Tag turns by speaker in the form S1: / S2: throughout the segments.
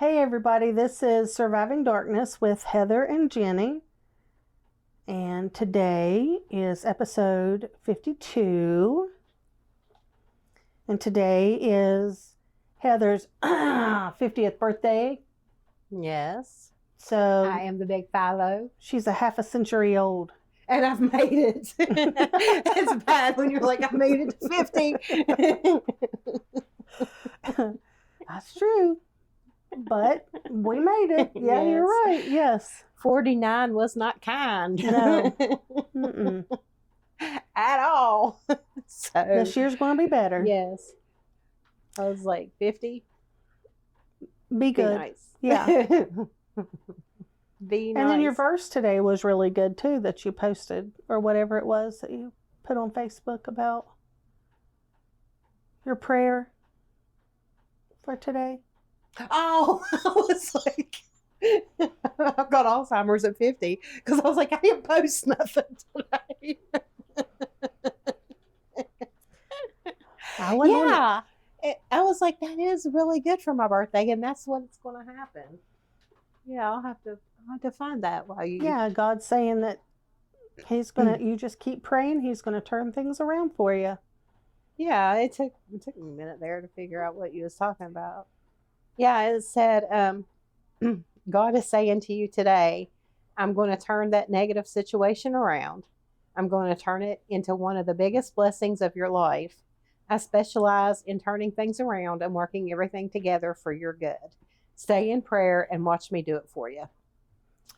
S1: Hey everybody, this is Surviving Darkness with Heather and Jenny. And today is episode 52. And today is Heather's 50th birthday.
S2: Yes.
S1: So
S2: I am the big Philo.
S1: She's a half a century old.
S2: And I've made it. It's bad when you're like, I made it to
S1: 50. That's true. But we made it. Yeah, yes. You're right. Yes.
S2: 49 was not kind.
S1: No. Mm-mm.
S2: At all. So
S1: this year's going to be better.
S2: Yes. I was like, 50?
S1: Be good.
S2: Be nice.
S1: Yeah.
S2: Be nice.
S1: And then your verse today was really good too that you posted, or whatever it was that you put on Facebook about your prayer for today.
S2: Oh, I was like, I've got Alzheimer's at 50 because I was like, I didn't post nothing today.
S1: I
S2: was like, that is really good for my birthday, and that's what's going to happen. Yeah, I'll have to find that while you.
S1: Yeah, God's saying that He's gonna. You just keep praying. He's gonna turn things around for you.
S2: Yeah, it took me a minute there to figure out what you was talking about. Yeah, it said, God is saying to you today, I'm going to turn that negative situation around. I'm going to turn it into one of the biggest blessings of your life. I specialize in turning things around and working everything together for your good. Stay in prayer and watch me do it for you.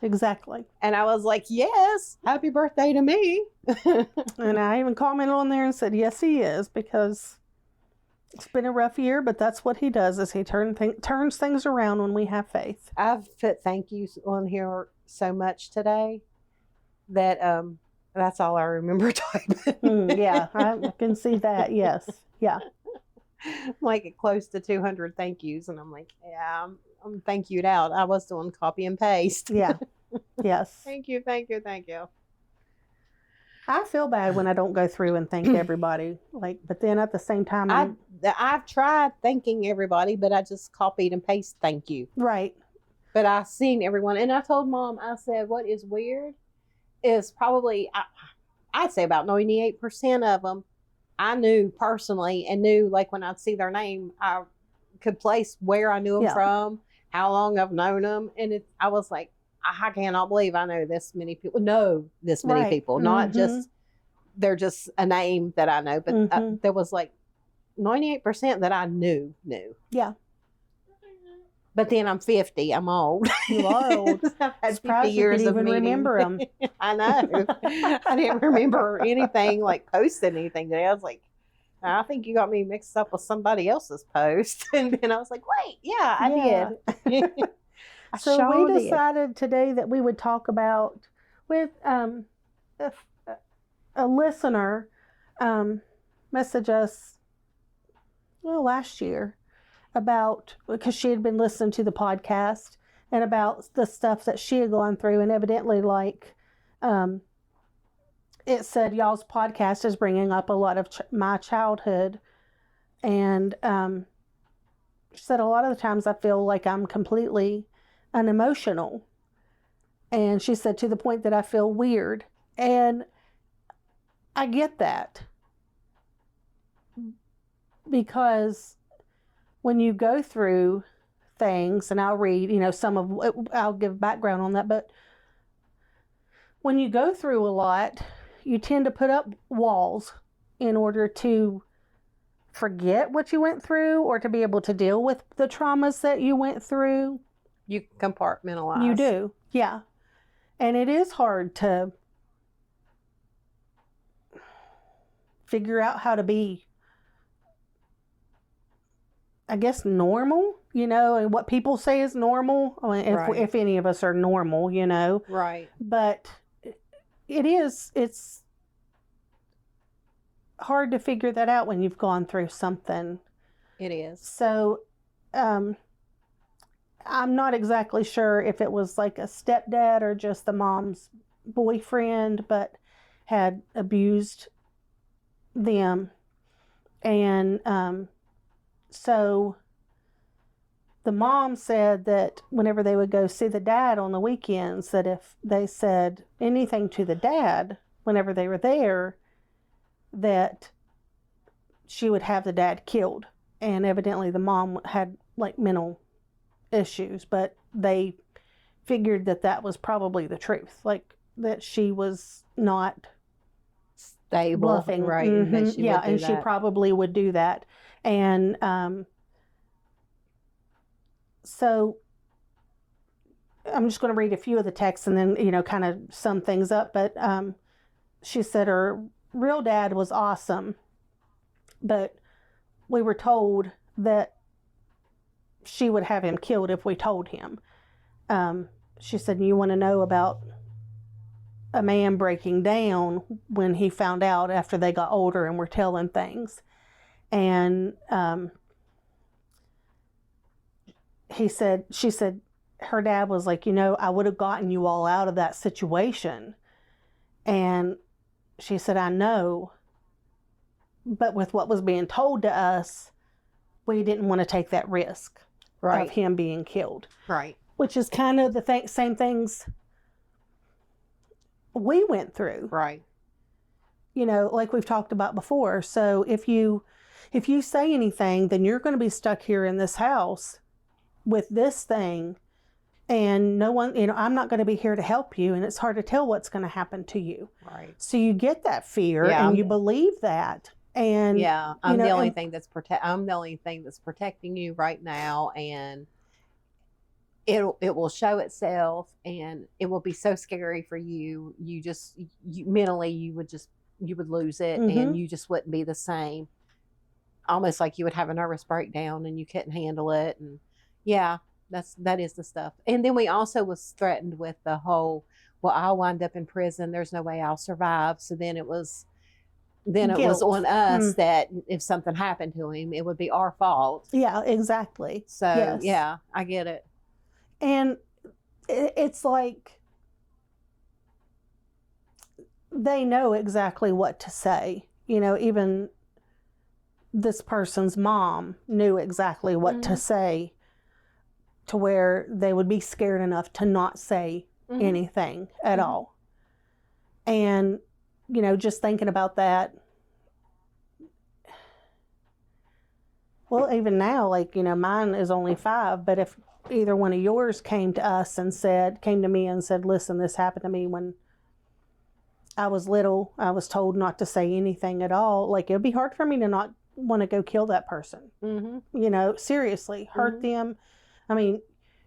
S1: Exactly.
S2: And I was like, yes, happy birthday to me.
S1: And I even commented on there and said, yes, He is, because it's been a rough year, but that's what He does, is He turns things around when we have faith.
S2: I've put thank yous on here so much today that that's all I remember typing.
S1: Yeah, I can see that. Yes. Yeah.
S2: Like close to 200 thank yous. And I'm like, yeah, I'm thank you'd out. I was doing copy and paste.
S1: Yeah. Yes.
S2: Thank you. Thank you. Thank you.
S1: I feel bad when I don't go through and thank everybody. But then at the same time,
S2: I've tried thanking everybody, but I just copied and pasted thank you.
S1: Right.
S2: But I've seen everyone, and I told Mom, I said, what is weird is probably, I'd say about 98% of them I knew personally, and knew, like, when I'd see their name, I could place where I knew them from, how long I've known them, and I was like, I cannot believe I know this many people. People, not just, they're just a name that I know, but there was like 98% that I knew.
S1: Yeah.
S2: But then I'm 50. I'm old.
S1: You are old.
S2: I've had 50 years of meeting.
S1: Remember them.
S2: I know. I didn't remember anything, like posting anything today. I was like, I think you got me mixed up with somebody else's post. And then I was like, wait, yeah, I did.
S1: So we decided today that we would talk about with a listener message us last year about, because she had been listening to the podcast and about the stuff that she had gone through, and evidently it said y'all's podcast is bringing up a lot of my childhood, and she said a lot of the times I feel like I'm completely unemotional, and she said to the point that I feel weird, and I get that, because when you go through things, and I'll read, I'll give background on that, but when you go through a lot, you tend to put up walls in order to forget what you went through, or to be able to deal with the traumas that you went through.
S2: You compartmentalize.
S1: You do, yeah. And it is hard to figure out how to be, I guess, normal, and what people say is normal. I mean, if any of us are normal,
S2: Right.
S1: But it's hard to figure that out when you've gone through something.
S2: It is.
S1: So, I'm not exactly sure if it was like a stepdad or just the mom's boyfriend, but had abused them. And so the mom said that whenever they would go see the dad on the weekends, that if they said anything to the dad whenever they were there, that she would have the dad killed. And evidently the mom had like mental issues, but they figured that that was probably the truth, like that she was not
S2: stable,
S1: bluffing,
S2: right? And that she would do
S1: and
S2: that.
S1: she probably would do that. And so I'm just going to read a few of the texts and then, kind of sum things up. But she said her real dad was awesome, but we were told that she would have him killed if we told him. She said, you want to know about a man breaking down when he found out after they got older and were telling things. And she said, her dad was like, I would have gotten you all out of that situation. And she said, I know, but with what was being told to us, we didn't want to take that risk of him being killed.
S2: Right.
S1: Which is kind of the same things we went through.
S2: Right.
S1: Like we've talked about before. So if you say anything, then you're going to be stuck here in this house with this thing, and no one, I'm not going to be here to help you, and it's hard to tell what's going to happen to you.
S2: Right.
S1: So you get that fear, and you believe that, and
S2: I'm the only thing that's protecting you right now, and it will show itself, and it will be so scary for you. You mentally you would lose it, and you just wouldn't be the same. Almost like you would have a nervous breakdown, and you couldn't handle it, and that is the stuff. And then we also was threatened with the whole, well, I'll wind up in prison. There's no way I'll survive. So then it was on us that if something happened to him, it would be our fault.
S1: Yeah, exactly.
S2: So
S1: yes.
S2: I get it.
S1: And it's like they know exactly what to say. Even this person's mom knew exactly what to say, to where they would be scared enough to not say anything at all. And, just thinking about that, well, even now, like, mine is only 5, but if either one of yours came to me and said, listen, this happened to me when I was little, I was told not to say anything at all. Like, it would be hard for me to not want to go kill that person. Seriously, hurt them. I mean,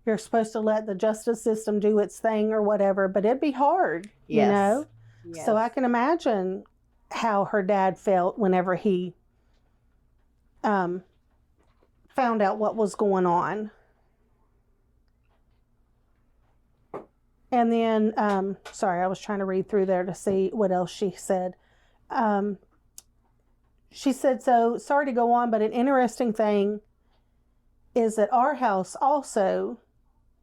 S1: you're supposed to let the justice system do its thing or whatever, but it'd be hard, Yes. So I can imagine how her dad felt whenever he found out what was going on. And then, sorry, I was trying to read through there to see what else she said. She said, so sorry to go on, but an interesting thing is that our house also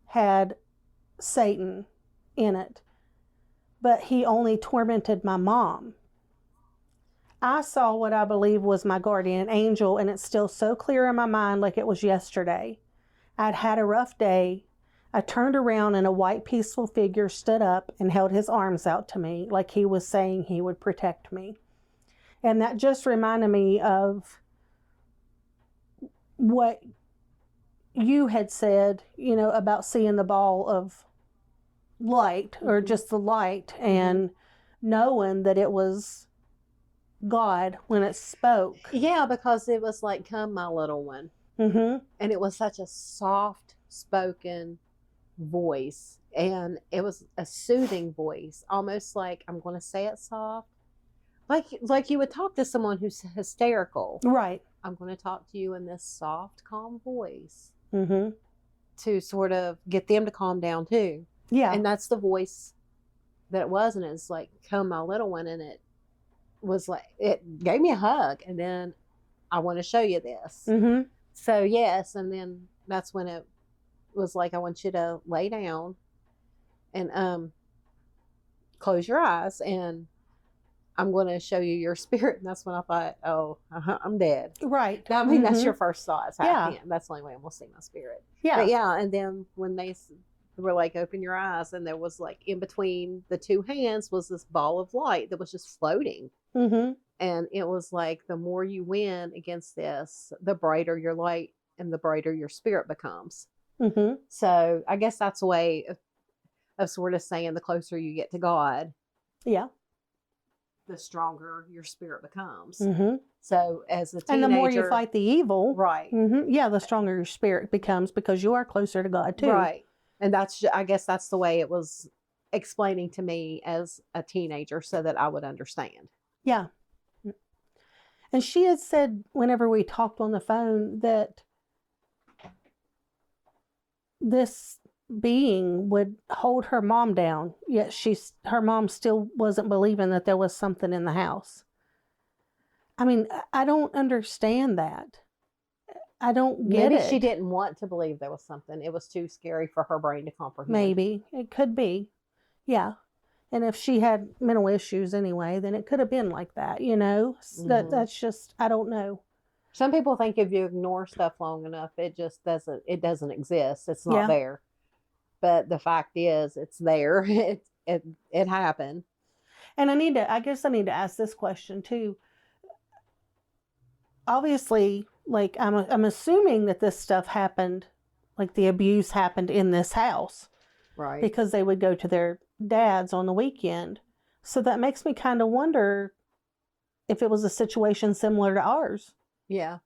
S1: had Satan in it, but he only tormented my mom. I saw what I believe was my guardian angel, and it's still so clear in my mind like it was yesterday. I'd had a rough day. I turned around and a white peaceful figure stood up and held his arms out to me like he was saying he would protect me. And that just reminded me of what you had said, about seeing the ball of light or just the light and knowing that it was God when it spoke.
S2: Yeah, because it was like, come my little one. And it was such a soft spoken voice, and it was a soothing voice, almost like, I'm going to say it soft, like you would talk to someone who's hysterical.
S1: Right.
S2: I'm going to talk to you in this soft, calm voice to sort of get them to calm down too.
S1: Yeah.
S2: And that's the voice that it was, and it's like, come my little one, and it was like, it gave me a hug, and then I want to show you this. So yes, and then that's when it was like, I want you to lay down and close your eyes. And I'm going to show you your spirit. And that's when I thought, oh, I'm dead.
S1: Right.
S2: I mean, that's your first thought. So
S1: Yeah.
S2: I can't. That's the only way I'm going to see my spirit.
S1: Yeah.
S2: But yeah, and then when they were like, open your eyes, and there was like in between the two hands was this ball of light that was just floating.
S1: Mm-hmm.
S2: And it was like, the more you win against this, the brighter your light and the brighter your spirit becomes.
S1: Mm-hmm.
S2: So I guess that's a way of sort of saying the closer you get to God,
S1: Yeah.
S2: the stronger your spirit becomes.
S1: Mm-hmm.
S2: So as a teenager,
S1: and the more you fight the evil,
S2: right?
S1: Mm-hmm, yeah, the stronger your spirit becomes because you are closer to God too.
S2: Right. And I guess that's the way it was explaining to me as a teenager so that I would understand.
S1: Yeah. And she had said whenever we talked on the phone that this being would hold her mom down, yet her mom still wasn't believing that there was something in the house. I mean, I don't understand that. I don't get
S2: Maybe
S1: it.
S2: she didn't want to believe there was something. It was too scary for her brain to comprehend.
S1: Maybe. It could be. Yeah. And if she had mental issues anyway, then it could have been like that, you know?
S2: Mm-hmm.
S1: That's just, I don't know.
S2: Some people think if you ignore stuff long enough, it doesn't exist. It's not there. But the fact is, it's there. It happened.
S1: And I guess I need to ask this question too. Obviously, like I'm assuming that this stuff happened, like the abuse happened in this house.
S2: Right.
S1: Because they would go to their dad's on the weekend. So that makes me kind of wonder if it was a situation similar to ours.
S2: Yeah.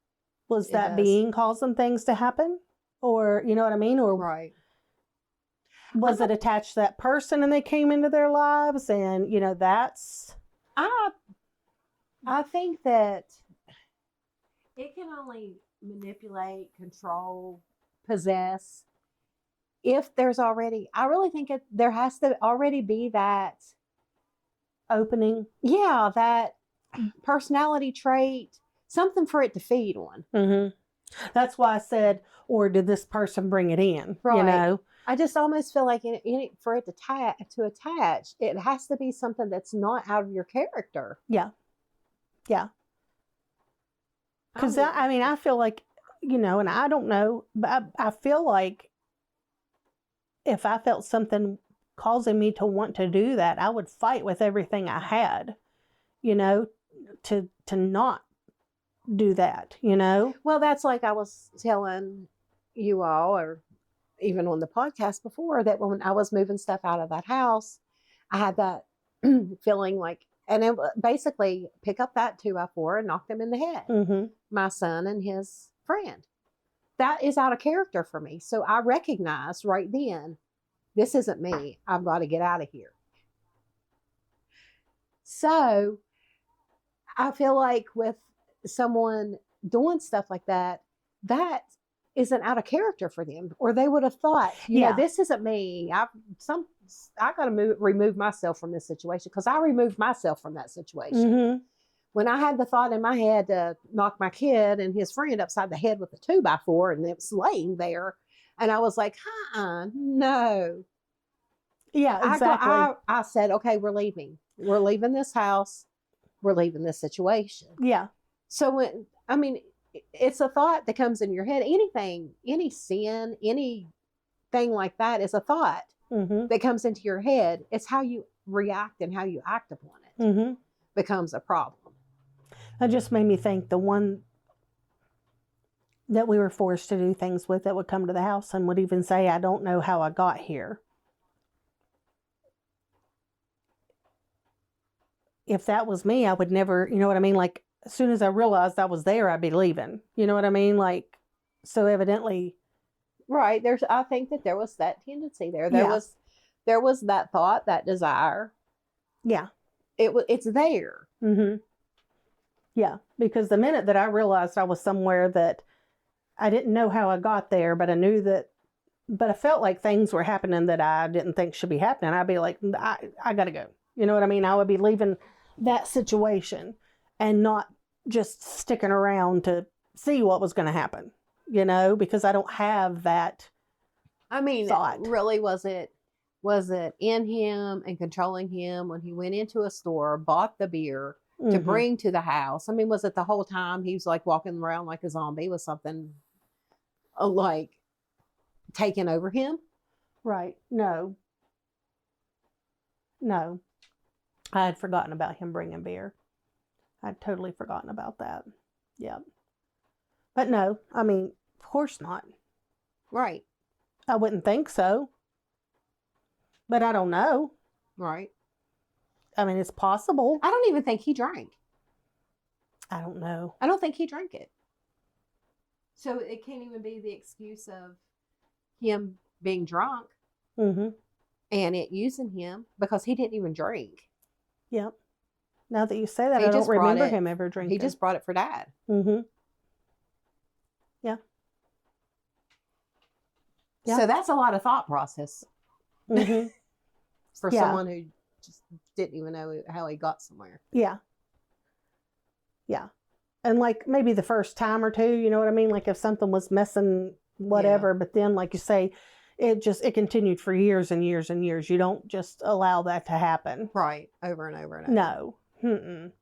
S1: Was that being causing things to happen? Or, you know what I mean? Or
S2: right.
S1: Was it attached to that person and they came into their lives? And, you know, that's...
S2: I think that it can only manipulate, control, possess if there's already... I really think there has to already be that...
S1: opening.
S2: Yeah, that personality trait, something for it to feed on.
S1: Mm-hmm. That's why I said, or did this person bring it in?
S2: Right.
S1: You know?
S2: I just almost feel like for it to attach, it has to be something that's not out of your character.
S1: Yeah. Yeah. Because, I feel like, you know, and I don't know, but I feel like if I felt something causing me to want to do that, I would fight with everything I had, you know, to not do that, you know?
S2: Well, that's like I was telling you all, or even on the podcast before, that when I was moving stuff out of that house, I had that feeling like, and it basically pick up that 2x4 and knock them in the head.
S1: Mm-hmm.
S2: My son and his friend. That is out of character for me. So I recognized right then, this isn't me. I've got to get out of here. So I feel like with someone doing stuff like that, that isn't out of character for them, or they would have thought, you know, this isn't me. I got to remove myself from this situation, because I removed myself from that situation.
S1: Mm-hmm.
S2: When I had the thought in my head to knock my kid and his friend upside the head with a 2x4, and it was laying there, and I was like, no.
S1: Yeah, exactly.
S2: I said, okay, we're leaving. We're leaving this house. We're leaving this situation.
S1: Yeah.
S2: So it's a thought that comes in your head. Anything, any sin, anything like that is a thought that comes into your head. It's how you react and how you act upon it becomes a problem.
S1: That just made me think the one that we were forced to do things with that would come to the house and would even say, I don't know how I got here. If that was me, I would never, you know what I mean? Like, as soon as I realized I was there, I'd be leaving. You know what I mean? Like, so evidently.
S2: Right. I think that there was that tendency there. There was that thought, that desire.
S1: Yeah.
S2: It's there.
S1: Mm-hmm. Yeah. Because the minute that I realized I was somewhere that I didn't know how I got there, but I felt like things were happening that I didn't think should be happening. I'd be like, I gotta go. You know what I mean? I would be leaving that situation and not just sticking around to see what was going to happen, you know, because I don't have that thought.
S2: Really, was it Was it in him and controlling him when he went into a store, bought the beer to
S1: Mhm.
S2: bring to the house? I mean, was it the whole time he was like walking around like a zombie? Was something like taking over him?
S1: Right. No. No. I had forgotten about him bringing beer. I'd totally forgotten about that. Yeah. But no, I mean, of course not.
S2: Right.
S1: I wouldn't think so. But I don't know.
S2: Right.
S1: I mean, it's possible.
S2: I don't even think he drank.
S1: I don't know.
S2: I don't think he drank it. So it can't even be the excuse of him being drunk
S1: Mm-hmm.
S2: and it using him because he didn't even drink.
S1: Yep. Now that you say that,
S2: He
S1: I don't
S2: just brought
S1: remember
S2: it-
S1: him ever drinking.
S2: He just brought it for Dad.
S1: Mm-hmm. Yeah. Yeah.
S2: So that's a lot of thought process
S1: Mm-hmm.
S2: for
S1: Yeah.
S2: someone who just didn't even know how he got somewhere.
S1: Yeah. Yeah. And like maybe the first time or two, you know what I mean? Like if something was messing whatever, but then like you say, it continued for years and years and years. You don't just allow that to happen.
S2: Right. Over and over and over.
S1: No. Mm-mm.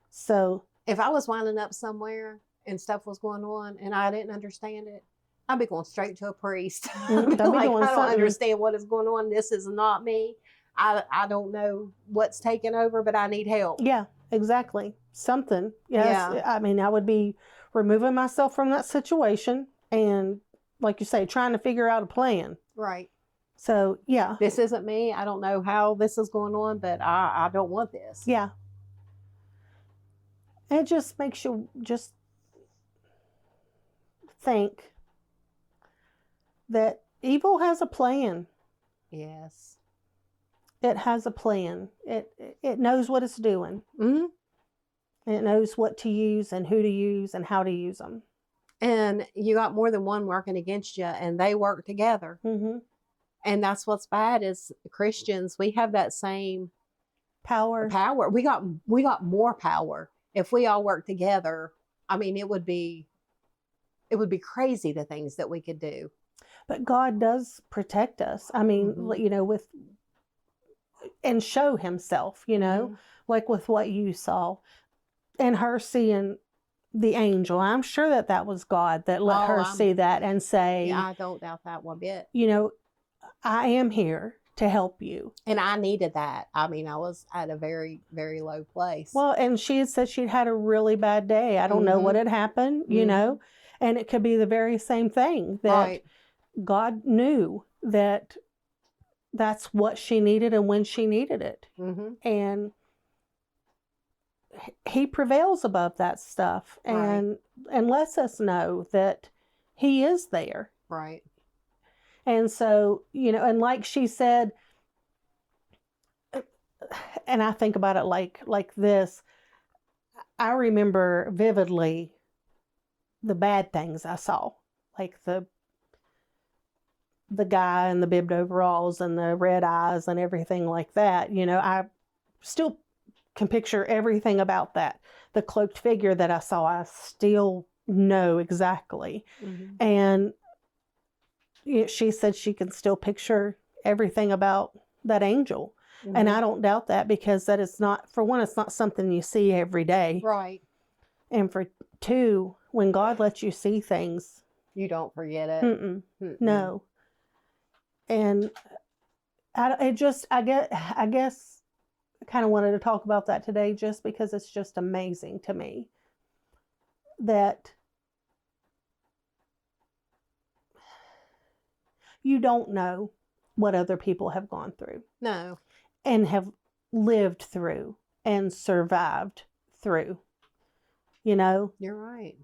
S1: So.
S2: If I was winding up somewhere and stuff was going on and I didn't understand it, I'd be going straight to a priest.
S1: Don't be
S2: Like,
S1: doing
S2: I don't
S1: something.
S2: understand what is going on. This is not me. I don't know what's taking over, but I need help.
S1: Yeah, exactly. Something. Yes.
S2: Yeah.
S1: I mean, I would be removing myself from that situation and, like you say, trying to figure out a plan.
S2: Right.
S1: So, yeah.
S2: This isn't me. I don't know how this is going on, but I don't want this.
S1: Yeah. It just makes you just think that evil has a plan.
S2: Yes.
S1: It has a plan. It knows what it's doing.
S2: Mm-hmm.
S1: It knows what to use and who to use and how to use them.
S2: And you got more than one working against you, and they work together.
S1: Mm-hmm.
S2: And that's what's bad is Christians, we have that same
S1: Power.
S2: We got more power if we all work together. I mean, it would be crazy the things that we could do.
S1: But God does protect us. I mean,
S2: Mhm.
S1: you know, and show himself, you know, like with what you saw and her seeing the angel. I'm sure that was God that let her see that and say,
S2: Yeah, I don't doubt that one bit.
S1: You know, I am here to help you.
S2: And I needed that. I mean, I was at a very, very low place.
S1: Well, and she had said she'd had a really bad day. I don't know what had happened, you know, and it could be the very same thing that
S2: Right.
S1: God knew that that's what she needed and when she needed it.
S2: Mm-hmm.
S1: And he prevails above that stuff and lets us know that he is there.
S2: Right.
S1: And so, you know, and like she said, and I think about it like this, I remember vividly the bad things I saw, like the guy in the bibbed overalls and the red eyes and everything like that. You know, I still can picture everything about that. The cloaked figure that I saw, I still know exactly.
S2: Mm-hmm.
S1: And she said she can still picture everything about that angel.
S2: Mm-hmm.
S1: And I don't doubt that because that is not, for one, it's not something you see every day.
S2: Right.
S1: And for two, when God lets you see things,
S2: you don't forget it.
S1: No. And I guess I kind of wanted to talk about that today just because it's just amazing to me that you don't know what other people have gone through.
S2: No.
S1: And have lived through and survived through, you know?
S2: You're right.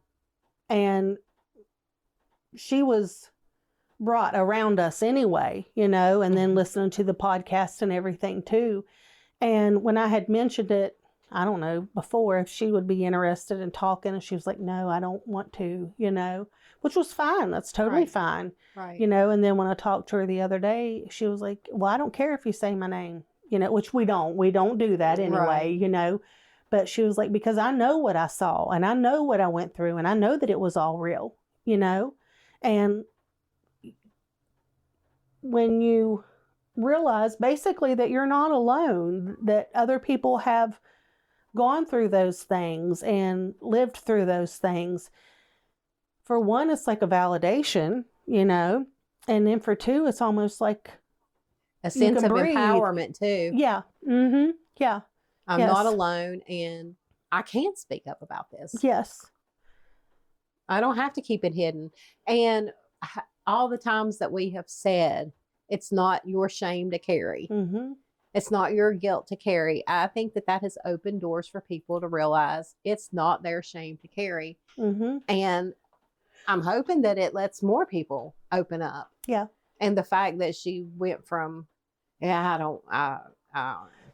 S1: And she was brought around us anyway, you know, and then listening to the podcast and everything too. And when I had mentioned it, I don't know, before, if she would be interested in talking, and she was like, no, I don't want to, you know, which was fine. That's totally fine.
S2: Right.
S1: You know, and then when I talked to her the other day, she was like, well, I don't care if you say my name, you know, which we don't do that anyway, you know, but she was like, because I know what I saw and I know what I went through and I know that it was all real, you know, and when you realize basically that you're not alone, that other people have gone through those things and lived through those things. For one, it's like a validation, you know, and then for two, it's almost like
S2: a sense of
S1: breathe.
S2: Empowerment too.
S1: Yeah. Mm-hmm. Yeah.
S2: I'm
S1: Yes.
S2: not alone, and I can speak up about this.
S1: Yes.
S2: I don't have to keep it hidden. And all the times that we have said, it's not your shame to carry.
S1: Mm-hmm.
S2: It's not your guilt to carry. I think that has opened doors for people to realize it's not their shame to carry.
S1: Mm-hmm.
S2: And I'm hoping that it lets more people open up.
S1: Yeah.
S2: And the fact that she went from, yeah, I don't,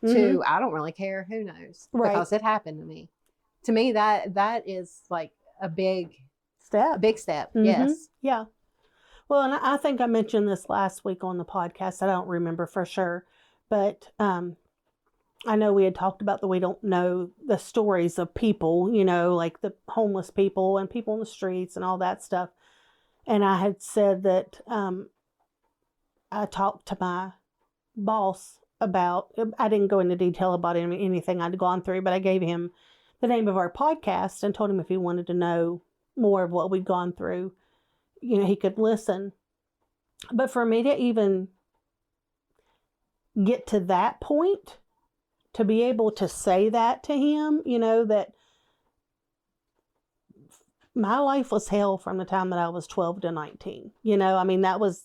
S1: Mm-hmm.
S2: to I don't really care. Who knows?
S1: Right.
S2: Because it happened to me. To me, that is like a big
S1: step.
S2: Mm-hmm. Yes.
S1: Yeah. Well, and I think I mentioned this last week on the podcast. I don't remember for sure, but I know we had talked about that we don't know the stories of people, you know, like the homeless people and people in the streets and all that stuff. And I had said that I talked to my boss about, I didn't go into detail about anything I'd gone through, but I gave him the name of our podcast and told him if he wanted to know more of what we'd gone through, you know, he could listen. But for me to even get to that point, to be able to say that to him, you know, that my life was hell from the time that I was 12 to 19. You know, I mean, that was,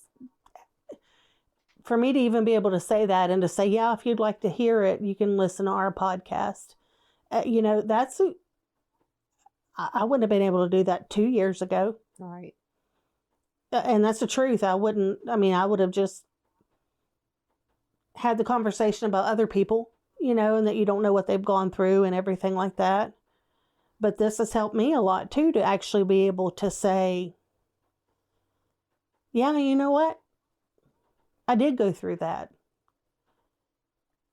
S1: for me to even be able to say that and to say, yeah, if you'd like to hear it, you can listen to our podcast. You know, I wouldn't have been able to do that 2 years ago.
S2: Right.
S1: And that's the truth. I would have just had the conversation about other people, you know, and that you don't know what they've gone through and everything like that. But this has helped me a lot too, to actually be able to say, yeah, you know what? I did go through that.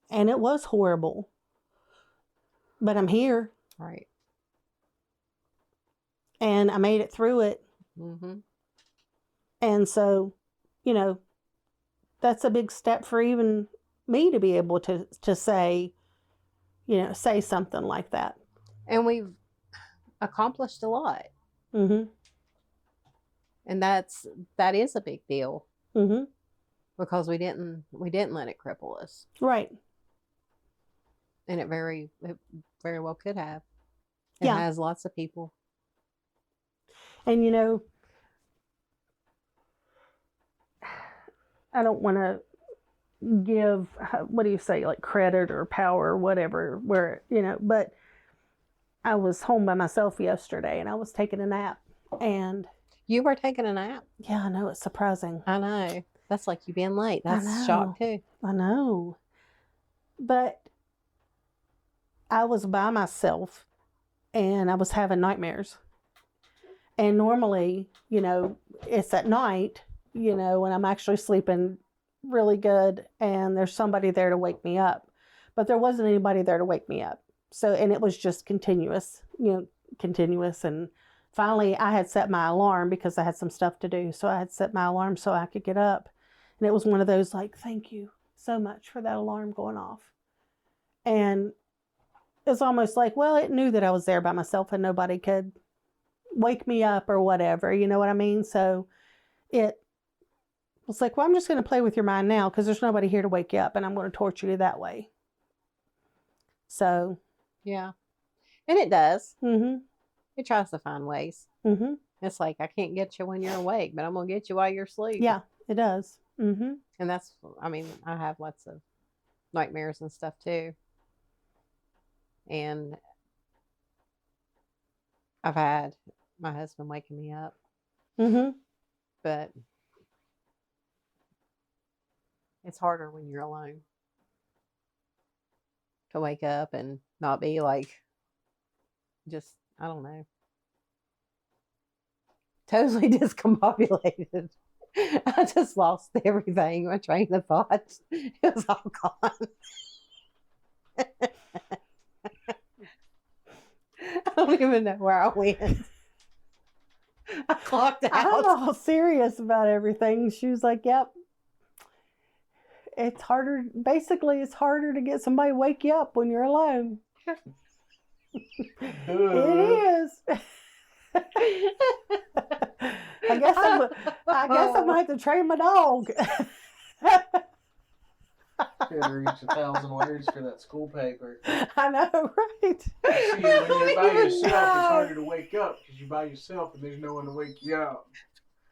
S1: And it was horrible. But I'm here.
S2: Right.
S1: And I made it through it.
S2: Mm-hmm.
S1: And so, you know, that's a big step for even me to be able to say, you know, say something like that.
S2: And we've accomplished a lot.
S1: Mm-hmm.
S2: And that is a big deal.
S1: Mm-hmm.
S2: Because we didn't let it cripple us.
S1: Right.
S2: And it very well could have. It
S1: Yeah.
S2: has lots of people.
S1: And, you know, I don't want to give, what do you say, like credit or power or whatever, where, you know, but I was home by myself yesterday and I was taking a nap. And
S2: you were taking a nap?
S1: Yeah, I know. It's surprising.
S2: I know. That's like you being late. That's a shock too.
S1: I know. But I was by myself and I was having nightmares. And normally, you know, it's at night, you know, when I'm actually sleeping really good and there's somebody there to wake me up. But there wasn't anybody there to wake me up. So, and it was just continuous. And finally I had set my alarm because I had some stuff to do. So I had set my alarm so I could get up. And it was one of those like, thank you so much for that alarm going off. And it's almost like, well, it knew that I was there by myself and nobody could wake me up or whatever. You know what I mean? So it was like, well, I'm just going to play with your mind now because there's nobody here to wake you up and I'm going to torture you that way. So.
S2: Yeah. And it does.
S1: Mm-hmm.
S2: It tries to find ways.
S1: Mm-hmm.
S2: It's like, I can't get you when you're awake, but I'm going to get you while you're asleep.
S1: Yeah, it does. Mm-hmm.
S2: And that's, I mean, I have lots of nightmares and stuff too. And I've had my husband waking me up.
S1: Mm-hmm.
S2: But it's harder when you're alone to wake up and not be like, just, I don't know, totally discombobulated. I just lost everything, my train of thought. It was all gone. I don't even know where I went. I clocked out.
S1: I'm all serious about everything. She was like, yep. it's harder. Basically, it's harder to get somebody to wake you up when you're alone. It is. I guess I'm gonna have to train my dog.
S3: Could reach 1,000 words for that school paper.
S1: I know, right?
S3: See, when you're by yourself, it's harder to wake up because you're by yourself and there's no one to wake you up.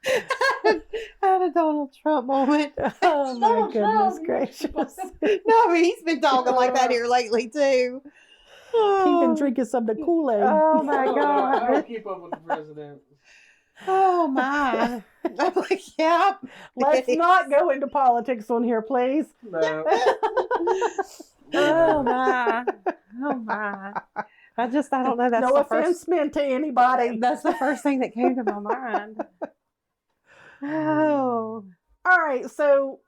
S2: I had a Donald Trump moment.
S1: Oh my
S2: Donald
S1: goodness
S2: Trump.
S1: gracious!
S2: No, but he's been talking like that here lately too.
S1: He's been drinking some of the Kool-Aid.
S2: Oh my
S3: I don't
S2: God!
S3: keep up with the president.
S2: Oh my! I'm like, yeah.
S1: Let's not go into politics on here, please.
S3: No.
S2: Oh my! Oh my! I don't know. That's
S1: No
S2: the
S1: offense
S2: first.
S1: meant to anybody.
S2: That's the first thing that came to my mind. Oh.
S1: All right, so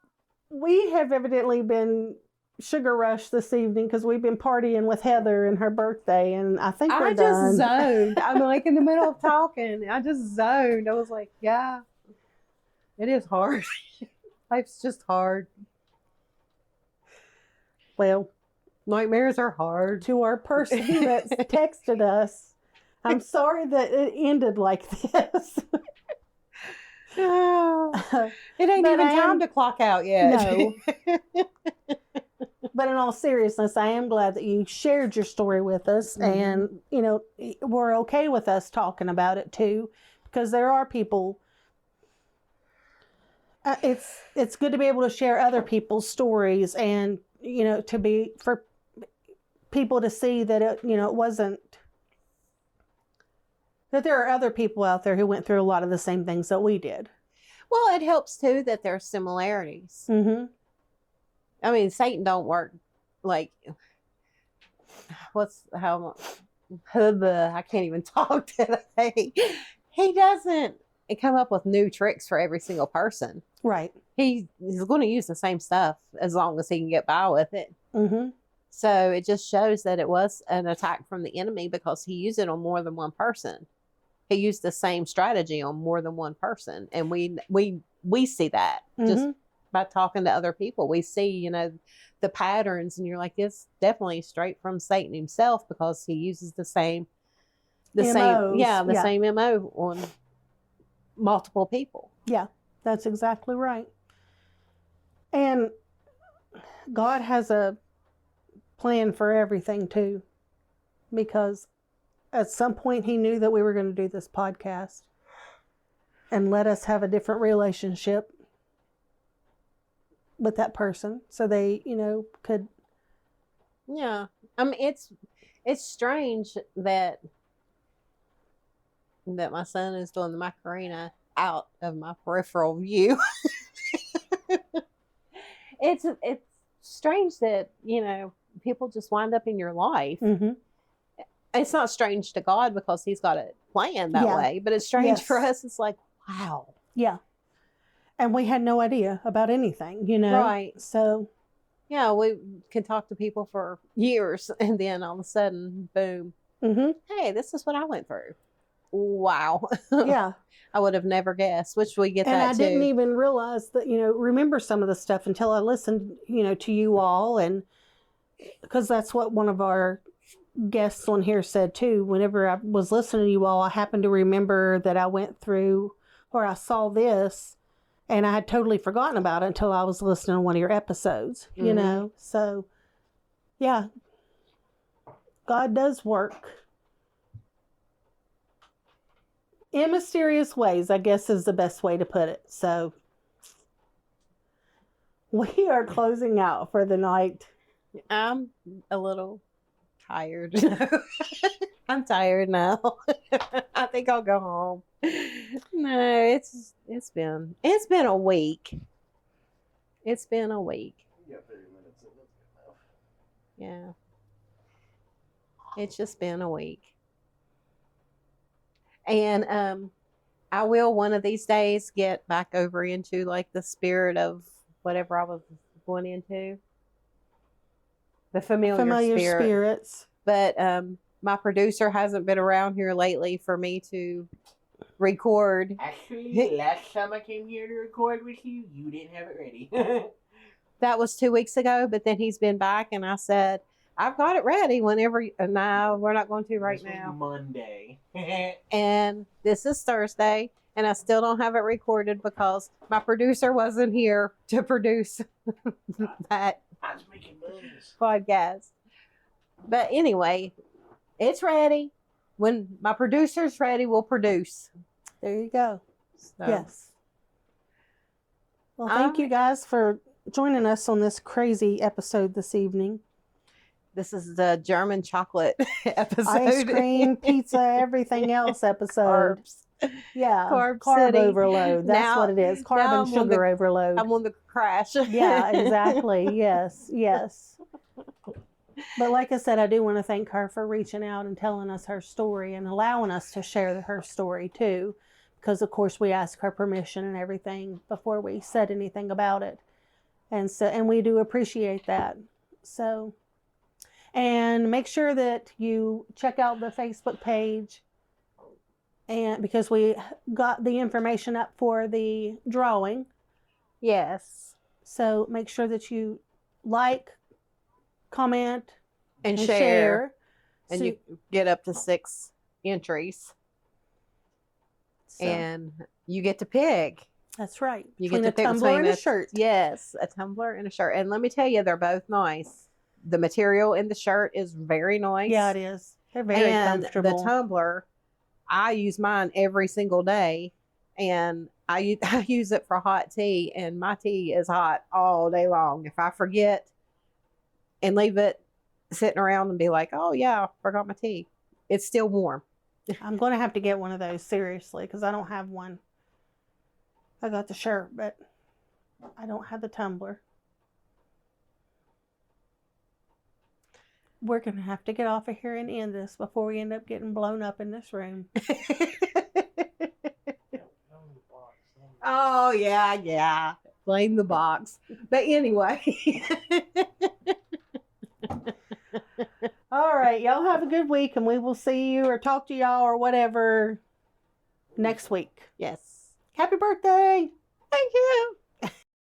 S1: we have evidently been sugar rushed this evening because we've been partying with Heather and her birthday, and I think we're
S2: I
S1: done.
S2: just zoned. I'm like in the middle of talking. I just zoned. I was like, yeah, it is hard. Life's just hard.
S1: Well,
S2: Nightmares are hard.
S1: to our person that's texted us, I'm sorry that it ended like this.
S2: Oh, it ain't
S1: But
S2: even
S1: I
S2: time
S1: am-
S2: to clock out yet.
S1: No. But in all seriousness, I am glad that you shared your story with us, and we're okay with us talking about it too, because there are people. It's good to be able to share other people's stories, and for people to see that it wasn't, that there are other people out there who went through a lot of the same things that we did.
S2: Well, it helps too that there's similarities.
S1: Mm-hmm.
S2: I mean, Satan don't work like I can't even talk today. He doesn't come up with new tricks for every single person.
S1: Right.
S2: He's going to use the same stuff as long as he can get by with it.
S1: Mm-hmm.
S2: So it just shows that it was an attack from the enemy because he used it on more than one person. He used the same strategy on more than one person, and we see that just by talking to other people. We see the patterns, and you're like, it's definitely straight from Satan himself because he uses the same
S1: MOs.
S2: same MO on multiple people.
S1: Yeah, that's exactly right. And God has a plan for everything too, because at some point he knew that we were going to do this podcast and let us have a different relationship with that person so they could.
S2: Yeah, I mean, it's strange that my son is doing the Macarena out of my peripheral view. It's strange that people just wind up in your life.
S1: Mm-hmm.
S2: It's not strange to God because he's got it planned that way, but it's strange for us. It's like, wow.
S1: Yeah. And we had no idea about anything,
S2: Right.
S1: So.
S2: Yeah, we can talk to people for years and then all of a sudden, boom.
S1: Mm-hmm.
S2: Hey, this is what I went through. Wow.
S1: Yeah.
S2: I would have never guessed, which we get
S1: and
S2: that
S1: I
S2: too.
S1: didn't even realize that, remember some of the stuff until I listened, to you all. And because that's what one of our guests on here said too. Whenever I was listening to you all, I happened to remember that I went through or I saw this, and I had totally forgotten about it until I was listening to one of your episodes, So, yeah, God does work in mysterious ways, I guess is the best way to put it. So, we are closing out for the night.
S2: I'm a little tired. I'm tired now. I think I'll go home. No, it's been a week. It's been a week.
S3: You got 30 minutes in. That's good enough.
S2: Yeah. It's just been a week. And I will one of these days get back over into like the spirit of whatever I was going into. The familiar
S1: spirits.
S2: But my producer hasn't been around here lately for me to record.
S3: Actually, last time I came here to record with you, you didn't have it ready.
S2: That was 2 weeks ago, but then he's been back, and I said, I've got it ready whenever. No, we're not going to right
S3: This was
S2: now.
S3: Monday.
S2: And this is Thursday, and I still don't have it recorded because my producer wasn't here to produce that
S3: I was making movies.
S2: podcast. But anyway, it's ready. When my producer's ready, we'll produce.
S1: There you go.
S2: So,
S1: Yes. Well, thank you guys for joining us on this crazy episode this evening.
S2: This is the German chocolate episode.
S1: Ice cream, pizza, everything else episode.
S2: Carbs.
S1: Yeah.
S2: Carb
S1: Carb
S2: city.
S1: overload. That's
S2: Now-
S1: what it is. Carb
S2: now
S1: and
S2: I'm on
S1: sugar
S2: the-
S1: overload.
S2: I'm on the crash.
S1: Yeah, exactly. Yes, yes. But like I said, I do want to thank her for reaching out and telling us her story and allowing us to share her story too. Because of course we ask her permission and everything before we said anything about it. And we do appreciate that. So, and make sure that you check out the Facebook page, and because we got the information up for the drawing.
S2: Yes.
S1: So make sure that you like, comment,
S2: And
S1: and
S2: share.
S1: share.
S2: And
S1: So-
S2: you get up to 6 entries.
S1: so,
S2: And you get to pick.
S1: that's right.
S2: You
S1: Between
S2: get
S1: a
S2: to pick
S1: tumbler
S2: between
S1: and a shirt.
S2: Yes, a tumbler and a shirt. And let me tell you, they're both nice. The material in the shirt is very nice.
S1: Yeah, it is. They're very
S2: and
S1: comfortable.
S2: the tumbler, I use mine every single day, and I use it for hot tea, and my tea is hot all day long. If I forget and leave it sitting around and be like, oh yeah, forgot my tea, it's still warm.
S1: I'm going to have to get one of those, seriously, because I don't have one. I got the shirt, but I don't have the tumbler. We're going to have to get off of here and end this before we end up getting blown up in this room.
S2: Oh yeah. Blame the box. But anyway.
S1: All right. Y'all have a good week, and we will see you or talk to y'all or whatever next week.
S2: Yes.
S1: Happy birthday!
S2: Thank you.